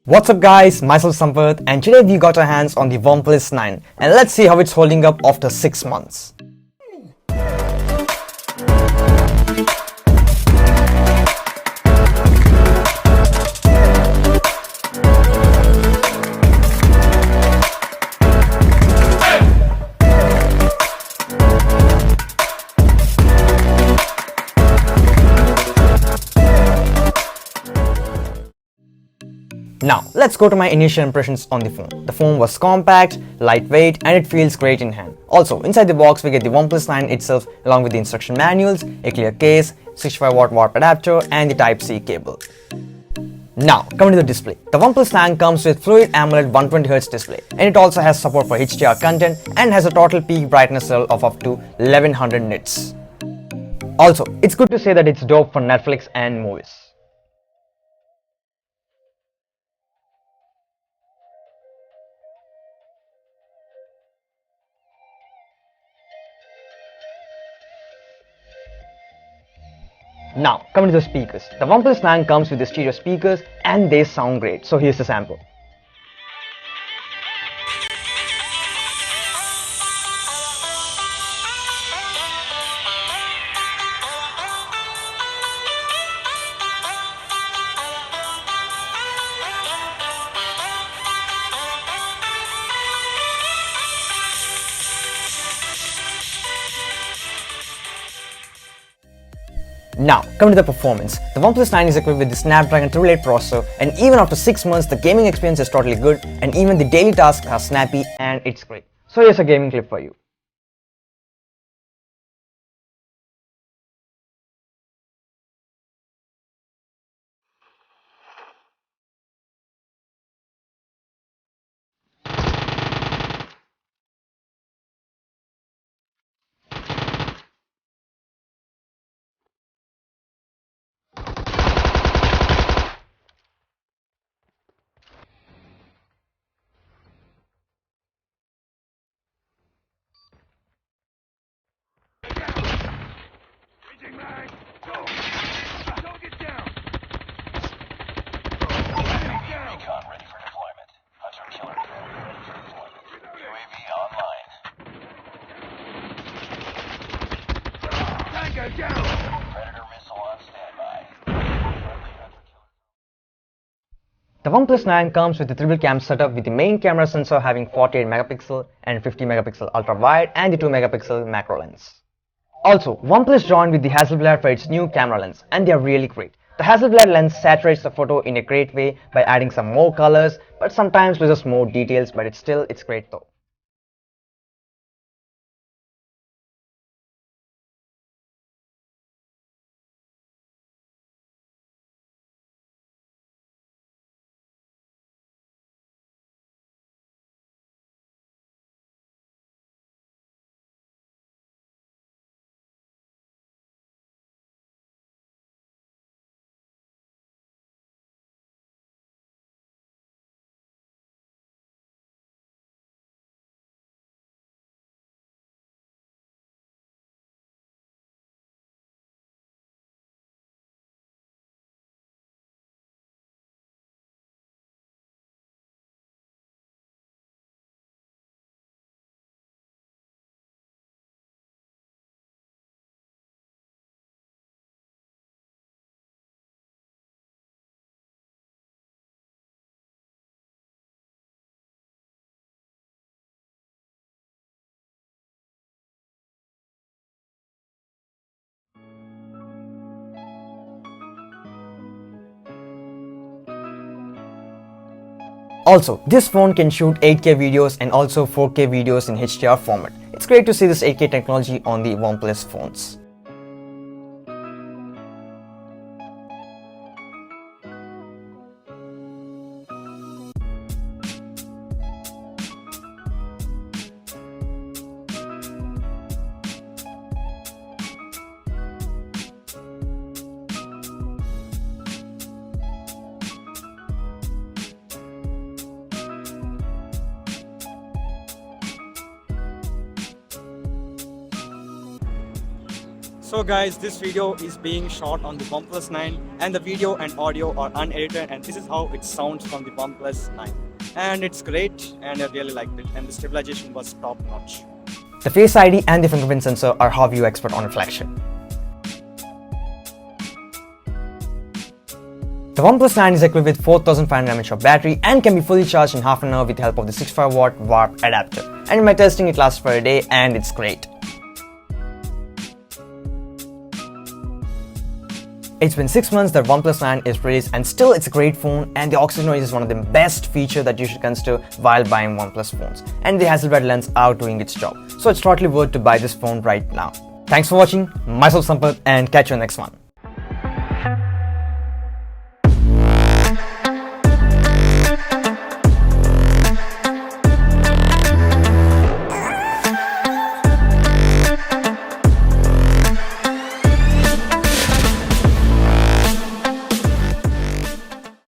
What's up guys, myself Sampath, and today we got our hands on the OnePlus 9 and let's see how it's holding up after 6 months. Now, let's go to my initial impressions on the phone. The phone was compact, lightweight, and it feels great in hand. Also, inside the box we get the OnePlus 9 itself along with the instruction manuals, a clear case, 65-watt warp adapter, and the Type-C cable. Now, coming to the display. The OnePlus 9 comes with Fluid AMOLED 120Hz display, and it also has support for HDR content and has a total peak brightness level of up to 1100 nits. Also, it's good to say that it's dope for Netflix and movies. Now, coming to the speakers. The OnePlus 9 comes with the stereo speakers and they sound great. So here's the sample. Now, coming to the performance. The OnePlus 9 is equipped with the Snapdragon 888 processor, and even after 6 months the gaming experience is totally good and even the daily tasks are snappy and it's great. So here's a gaming clip for you. The OnePlus 9 comes with a triple cam setup with the main camera sensor having 48 megapixel and 50 megapixel ultra wide and the 2 megapixel macro lens. Also, OnePlus joined with the Hasselblad for its new camera lens and they are really great. The Hasselblad lens saturates the photo in a great way by adding some more colors, but sometimes loses more details, but it's great though. Also, this phone can shoot 8K videos and also 4K videos in HDR format. It's great to see this 8K technology on the OnePlus phones. So guys, this video is being shot on the OnePlus 9 and the video and audio are unedited, and this is how it sounds from the OnePlus 9. And it's great and I really liked it, and the stabilization was top notch. The Face ID and the fingerprint sensor are how you expect on a flagship. The OnePlus 9 is equipped with 4500 mAh of battery and can be fully charged in half an hour with the help of the 65-watt warp adapter. And in my testing, it lasts for a day and it's great. It's been 6 months that OnePlus 9 is released and still it's a great phone, and the oxygen noise is one of the best features that you should consider while buying OnePlus phones. And the hasselblad lens are doing its job. So it's totally worth to buy this phone right now. Thanks for watching, myself Sampath, and catch you in the next one.